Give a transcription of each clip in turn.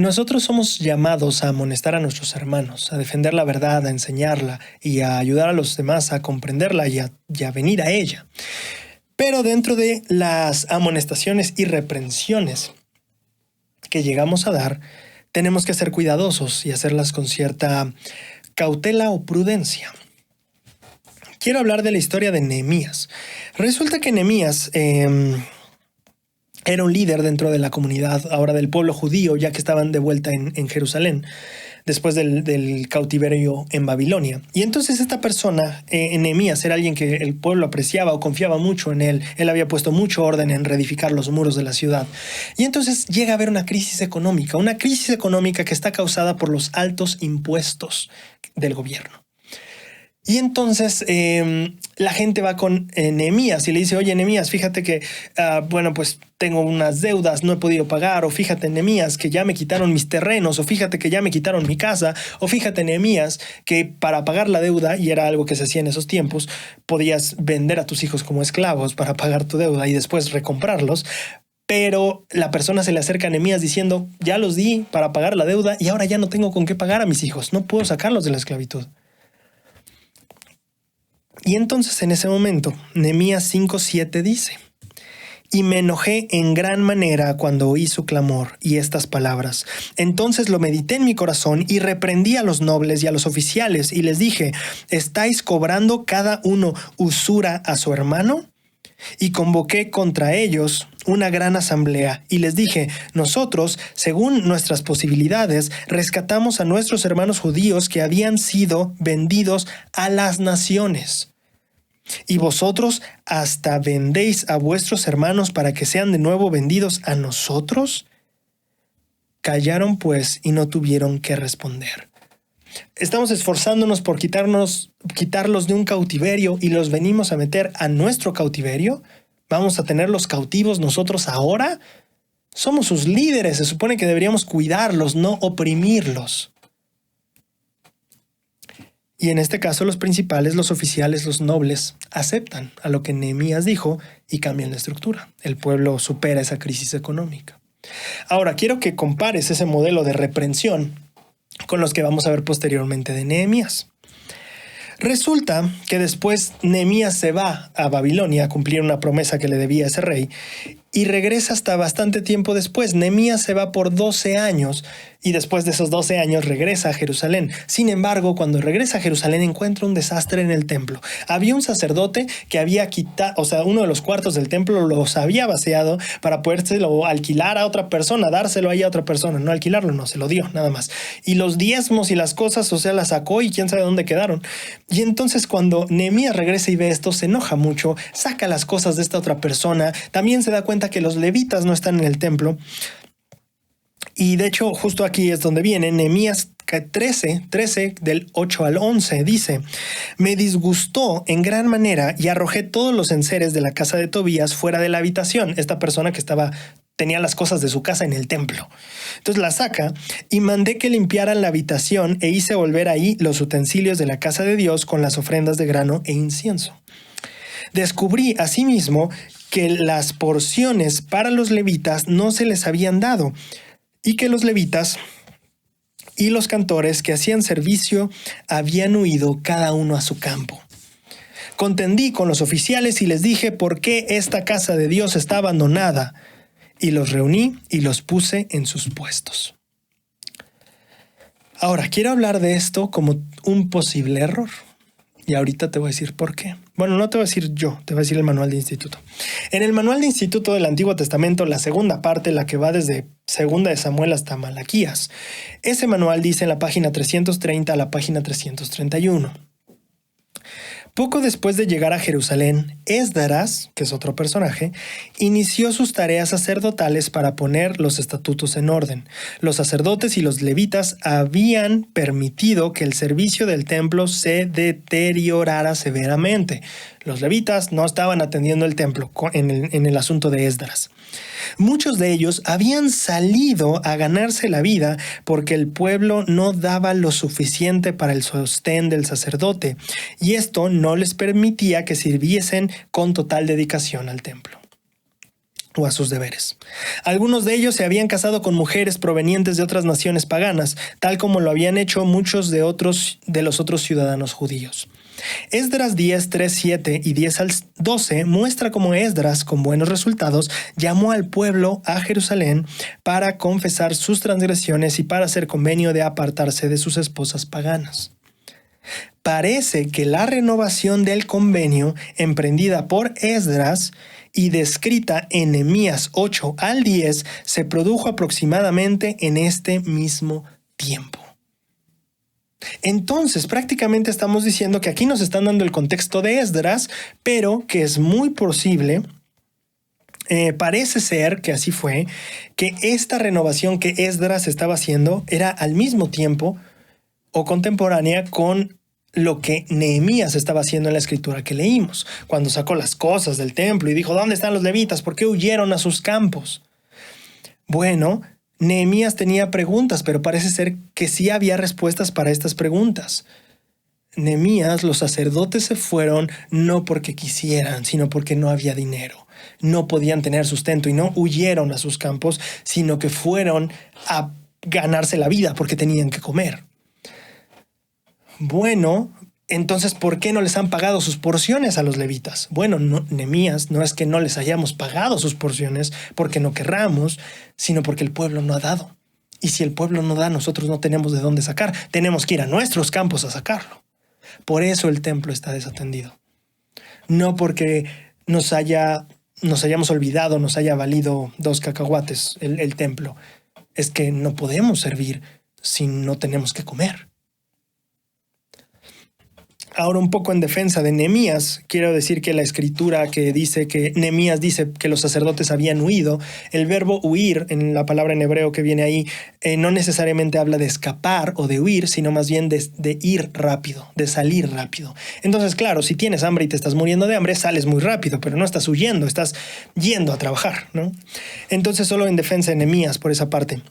Nosotros somos llamados a amonestar a nuestros hermanos, a defender la verdad, a enseñarla y a ayudar a los demás a comprenderla y a venir a ella. Pero dentro de las amonestaciones y reprensiones que llegamos a dar, tenemos que ser cuidadosos y hacerlas con cierta cautela o prudencia. Quiero hablar de la historia de Nehemías. Resulta que Nehemías era un líder dentro de la comunidad ahora del pueblo judío, ya que estaban de vuelta en Jerusalén, después del cautiverio en Babilonia. Y entonces esta persona, Nehemías, era alguien que el pueblo apreciaba o confiaba mucho en él. Él había puesto mucho orden en reedificar los muros de la ciudad. Y entonces llega a haber una crisis económica que está causada por los altos impuestos del gobierno. Y entonces la gente va con Nehemías y le dice, oye, Nehemías, fíjate que, pues tengo unas deudas, no he podido pagar, o fíjate, Nehemías, que ya me quitaron mis terrenos, o fíjate que ya me quitaron mi casa, o fíjate, Nehemías, que para pagar la deuda, y era algo que se hacía en esos tiempos, podías vender a tus hijos como esclavos para pagar tu deuda y después recomprarlos. Pero la persona se le acerca a Nehemías diciendo, ya los di para pagar la deuda y ahora ya no tengo con qué pagar a mis hijos, no puedo sacarlos de la esclavitud. Y entonces en ese momento, Nehemías 5:7 dice, y me enojé en gran manera cuando oí su clamor y estas palabras. Entonces lo medité en mi corazón y reprendí a los nobles y a los oficiales y les dije, ¿estáis cobrando cada uno usura a su hermano? Y convoqué contra ellos una gran asamblea y les dije, nosotros, según nuestras posibilidades, rescatamos a nuestros hermanos judíos que habían sido vendidos a las naciones. Y vosotros hasta vendéis a vuestros hermanos para que sean de nuevo vendidos a nosotros. Callaron pues y no tuvieron que responder. Estamos esforzándonos por quitarlos de un cautiverio y los venimos a meter a nuestro cautiverio. ¿Vamos a tenerlos cautivos nosotros ahora? Somos sus líderes, se supone que deberíamos cuidarlos, no oprimirlos. Y en este caso los principales, los oficiales, los nobles, aceptan a lo que Nehemías dijo y cambian la estructura. El pueblo supera esa crisis económica. Ahora, quiero que compares ese modelo de reprensión con los que vamos a ver posteriormente de Nehemías. Resulta que después Nehemías se va a Babilonia a cumplir una promesa que le debía a ese rey y regresa hasta bastante tiempo después. Nehemías se va por 12 años y después de esos 12 años regresa a Jerusalén. Sin embargo, cuando regresa a Jerusalén encuentra un desastre en el templo. Había un sacerdote que había quitado, uno de los cuartos del templo los había vaciado para podérselo alquilar a otra persona, dárselo ahí a otra persona. No alquilarlo, no, se lo dio, nada más. Y los diezmos y las cosas, las sacó y quién sabe dónde quedaron. Y entonces cuando Nehemías regresa y ve esto, se enoja mucho, saca las cosas de esta otra persona. También se da cuenta que los levitas no están en el templo. Y de hecho, justo aquí es donde viene Nehemías 13 del 8 al 11. Dice, me disgustó en gran manera y arrojé todos los enseres de la casa de Tobías fuera de la habitación. Esta persona que tenía las cosas de su casa en el templo. Entonces la saca y mandé que limpiaran la habitación e hice volver ahí los utensilios de la casa de Dios con las ofrendas de grano e incienso. Descubrí asimismo que las porciones para los levitas no se les habían dado y que los levitas y los cantores que hacían servicio habían huido cada uno a su campo. Contendí con los oficiales y les dije por qué esta casa de Dios está abandonada y los reuní y los puse en sus puestos. Ahora, quiero hablar de esto como un posible error. Y ahorita te voy a decir por qué. Bueno, no te voy a decir yo, te voy a decir el manual de instituto. En el manual de instituto del Antiguo Testamento, la segunda parte, la que va desde Segunda de Samuel hasta Malaquías, ese manual dice en la página 330 a la página 331. Poco después de llegar a Jerusalén, Esdras, que es otro personaje, inició sus tareas sacerdotales para poner los estatutos en orden. Los sacerdotes y los levitas habían permitido que el servicio del templo se deteriorara severamente. Los levitas no estaban atendiendo el templo en el asunto de Esdras. Muchos de ellos habían salido a ganarse la vida porque el pueblo no daba lo suficiente para el sostén del sacerdote, y esto no les permitía que sirviesen con total dedicación al templo. o a sus deberes. Algunos de ellos se habían casado con mujeres provenientes de otras naciones paganas, tal como lo habían hecho muchos de los otros ciudadanos judíos. Esdras 10, 3, 7 y 10 al 12 muestra cómo Esdras, con buenos resultados, llamó al pueblo a Jerusalén para confesar sus transgresiones y para hacer convenio de apartarse de sus esposas paganas. Parece que la renovación del convenio emprendida por Esdras y descrita en Nehemías 8 al 10 se produjo aproximadamente en este mismo tiempo. Entonces, prácticamente estamos diciendo que aquí nos están dando el contexto de Esdras, pero que es muy posible, parece ser que así fue, que esta renovación que Esdras estaba haciendo era al mismo tiempo o contemporánea con lo que Nehemías estaba haciendo en la escritura que leímos, cuando sacó las cosas del templo y dijo, ¿dónde están los levitas? ¿Por qué huyeron a sus campos? Bueno, Nehemías tenía preguntas, pero parece ser que sí había respuestas para estas preguntas. Nehemías, los sacerdotes se fueron no porque quisieran, sino porque no había dinero. No podían tener sustento y no huyeron a sus campos, sino que fueron a ganarse la vida porque tenían que comer. Bueno, entonces, ¿por qué no les han pagado sus porciones a los levitas? Bueno, Nehemías, no es que no les hayamos pagado sus porciones porque no querramos, sino porque el pueblo no ha dado. Y si el pueblo no da, nosotros no tenemos de dónde sacar. Tenemos que ir a nuestros campos a sacarlo. Por eso el templo está desatendido. No porque nos hayamos olvidado, nos haya valido 2 cacahuates el templo. Es que no podemos servir si no tenemos que comer. Ahora, un poco en defensa de Nehemías, quiero decir que la escritura que dice que Nehemías dice que los sacerdotes habían huido, el verbo huir, en la palabra en hebreo que viene ahí, no necesariamente habla de escapar o de huir, sino más bien de ir rápido, de salir rápido. Entonces, claro, si tienes hambre y te estás muriendo de hambre, sales muy rápido, pero no estás huyendo, estás yendo a trabajar, ¿no? Entonces, solo en defensa de Nehemías por esa parte.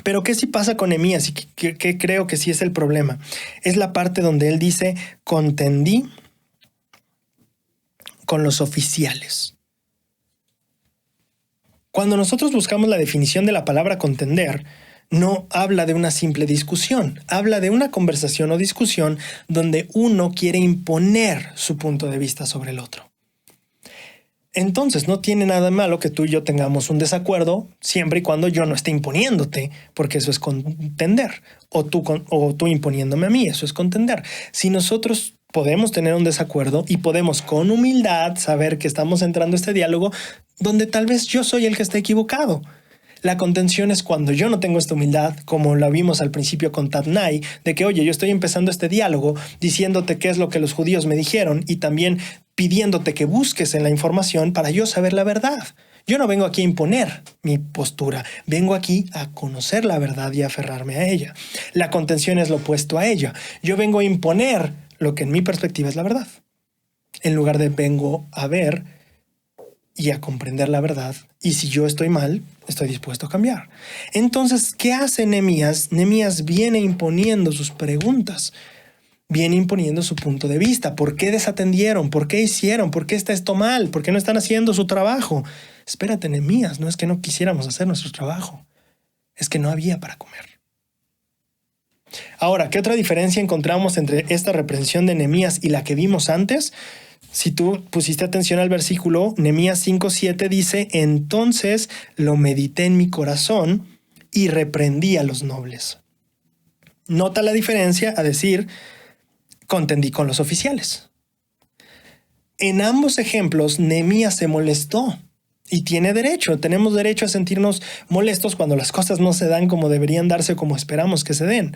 Pero ¿qué sí pasa con Nehemías? Y que creo que sí es el problema. Es la parte donde él dice, contendí con los oficiales. Cuando nosotros buscamos la definición de la palabra contender, no habla de una simple discusión, habla de una conversación o discusión donde uno quiere imponer su punto de vista sobre el otro. Entonces, no tiene nada de malo que tú y yo tengamos un desacuerdo siempre y cuando yo no esté imponiéndote, porque eso es contender, o tú imponiéndome a mí, eso es contender. Si nosotros podemos tener un desacuerdo y podemos con humildad saber que estamos entrando a este diálogo donde tal vez yo soy el que está equivocado. La contención es cuando yo no tengo esta humildad, como la vimos al principio con Tatnai, de que, oye, yo estoy empezando este diálogo diciéndote qué es lo que los judíos me dijeron y también pidiéndote que busques en la información para yo saber la verdad. Yo no vengo aquí a imponer mi postura, vengo aquí a conocer la verdad y a aferrarme a ella. La contención es lo opuesto a ella. Yo vengo a imponer lo que en mi perspectiva es la verdad, en lugar de vengo a ver y a comprender la verdad. Y si yo estoy mal, estoy dispuesto a cambiar. Entonces, ¿qué hace Nehemías? Nehemías viene imponiendo sus preguntas, viene imponiendo su punto de vista. ¿Por qué desatendieron? ¿Por qué hicieron? ¿Por qué está esto mal? ¿Por qué no están haciendo su trabajo? Espérate, Nehemías, no es que no quisiéramos hacer nuestro trabajo, es que no había para comer. Ahora, ¿qué otra diferencia encontramos entre esta reprensión de Nehemías y la que vimos antes? Si tú pusiste atención al versículo, Nehemías 5:7 dice, entonces lo medité en mi corazón y reprendí a los nobles. Nota la diferencia a decir, contendí con los oficiales. En ambos ejemplos, Nehemías se molestó y tiene derecho. Tenemos derecho a sentirnos molestos cuando las cosas no se dan como deberían darse, como esperamos que se den.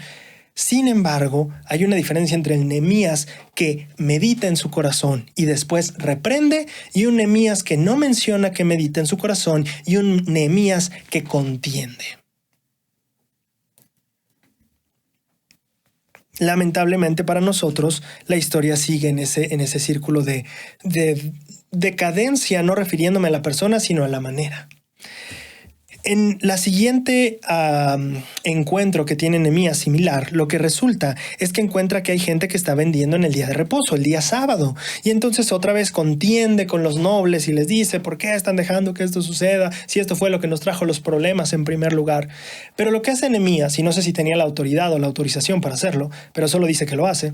Sin embargo, hay una diferencia entre el Nehemías que medita en su corazón y después reprende y un Nehemías que no menciona que medita en su corazón y un Nehemías que contiende. Lamentablemente para nosotros, la historia sigue en ese círculo de decadencia, no refiriéndome a la persona, sino a la manera. En la siguiente encuentro que tiene Nehemías similar, lo que resulta es que encuentra que hay gente que está vendiendo en el día de reposo, el día sábado. Y entonces otra vez contiende con los nobles y les dice, ¿por qué están dejando que esto suceda? Si esto fue lo que nos trajo los problemas en primer lugar. Pero lo que hace Nehemías, y no sé si tenía la autoridad o la autorización para hacerlo, pero solo dice que lo hace,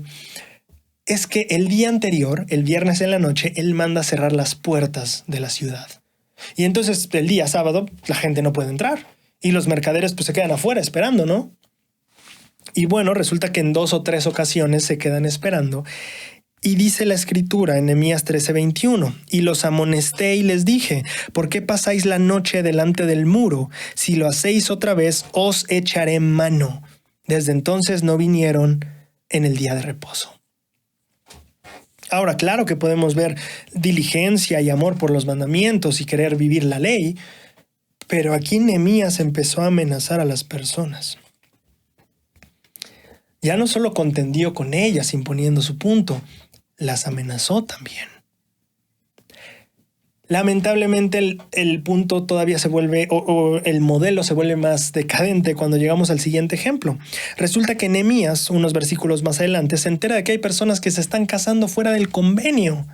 es que el día anterior, el viernes en la noche, él manda cerrar las puertas de la ciudad. Y entonces el día sábado la gente no puede entrar y los mercaderes pues se quedan afuera esperando, ¿no? Y bueno, resulta que en 2 o 3 ocasiones se quedan esperando. Y dice la escritura en Nehemías 13:21, y los amonesté y les dije, ¿por qué pasáis la noche delante del muro? Si lo hacéis otra vez, os echaré mano. Desde entonces no vinieron en el día de reposo. Ahora, claro que podemos ver diligencia y amor por los mandamientos y querer vivir la ley, pero aquí Nehemías empezó a amenazar a las personas. Ya no solo contendió con ellas imponiendo su punto, las amenazó también. Lamentablemente el punto todavía se vuelve, o el modelo se vuelve más decadente cuando llegamos al siguiente ejemplo. Resulta que Nehemías, unos versículos más adelante, se entera de que hay personas que se están casando fuera del convenio.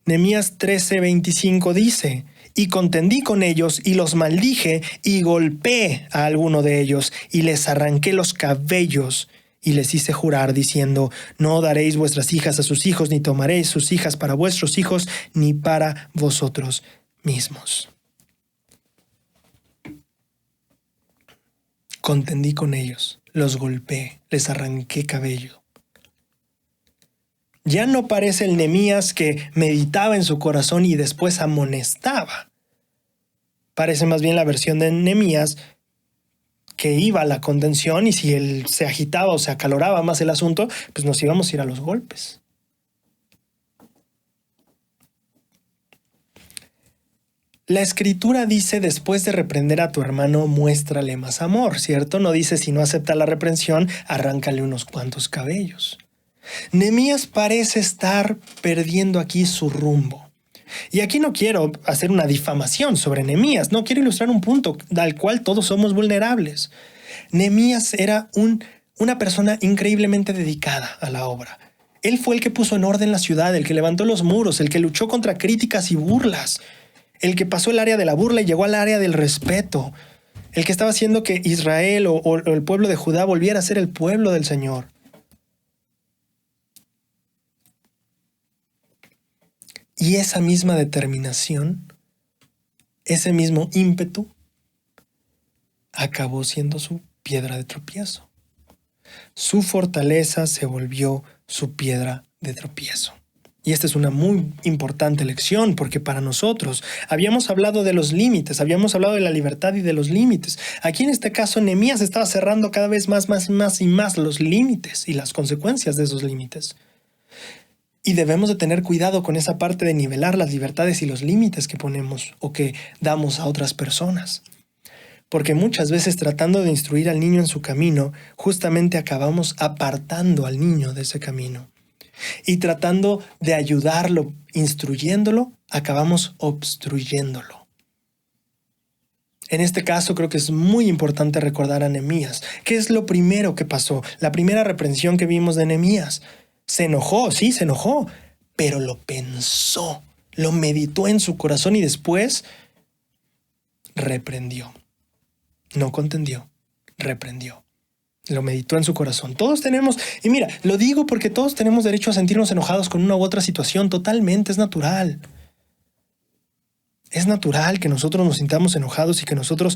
Nehemías 13:25 dice, y contendí con ellos y los maldije y golpeé a alguno de ellos y les arranqué los cabellos. Y les hice jurar diciendo, no daréis vuestras hijas a sus hijos, ni tomaréis sus hijas para vuestros hijos, ni para vosotros mismos. Contendí con ellos, los golpeé, les arranqué cabello. Ya no parece el Nehemías que meditaba en su corazón y después amonestaba. Parece más bien la versión de Nehemías que iba a la contención y si él se agitaba o se acaloraba más el asunto, pues nos íbamos a ir a los golpes. La escritura dice, después de reprender a tu hermano, muéstrale más amor, ¿cierto? No dice, si no acepta la reprensión, arráncale unos cuantos cabellos. Nehemías parece estar perdiendo aquí su rumbo. Y aquí no quiero hacer una difamación sobre Nehemías, no quiero ilustrar un punto al cual todos somos vulnerables. Nehemías era una persona increíblemente dedicada a la obra. Él fue el que puso en orden la ciudad, el que levantó los muros, el que luchó contra críticas y burlas, el que pasó el área de la burla y llegó al área del respeto, el que estaba haciendo que Israel o el pueblo de Judá volviera a ser el pueblo del Señor. Y esa misma determinación, ese mismo ímpetu, acabó siendo su piedra de tropiezo. Su fortaleza se volvió su piedra de tropiezo. Y esta es una muy importante lección porque para nosotros habíamos hablado de los límites, habíamos hablado de la libertad y de los límites. Aquí en este caso Nehemías estaba cerrando cada vez más y más los límites y las consecuencias de esos límites. Y debemos de tener cuidado con esa parte de nivelar las libertades y los límites que ponemos o que damos a otras personas. Porque muchas veces tratando de instruir al niño en su camino, justamente acabamos apartando al niño de ese camino. Y tratando de ayudarlo, instruyéndolo, acabamos obstruyéndolo. En este caso creo que es muy importante recordar a Nehemías. ¿Qué es lo primero que pasó? La primera reprensión que vimos de Nehemías. Se enojó, sí, se enojó, pero lo pensó, lo meditó en su corazón y después reprendió. No contendió, reprendió. Lo meditó en su corazón. Todos tenemos, y mira, lo digo porque todos tenemos derecho a sentirnos enojados con una u otra situación, totalmente, es natural. Es natural que nosotros nos sintamos enojados y que nosotros,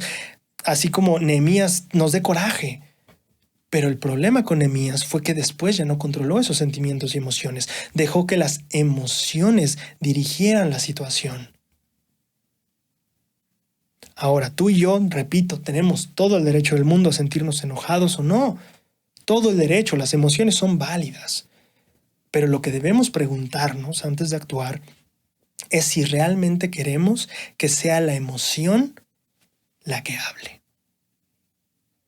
así como Nehemías, nos dé coraje. Pero el problema con Nehemías fue que después ya no controló esos sentimientos y emociones. Dejó que las emociones dirigieran la situación. Ahora, tú y yo, repito, tenemos todo el derecho del mundo a sentirnos enojados o no. Todo el derecho, las emociones son válidas. Pero lo que debemos preguntarnos antes de actuar es si realmente queremos que sea la emoción la que hable.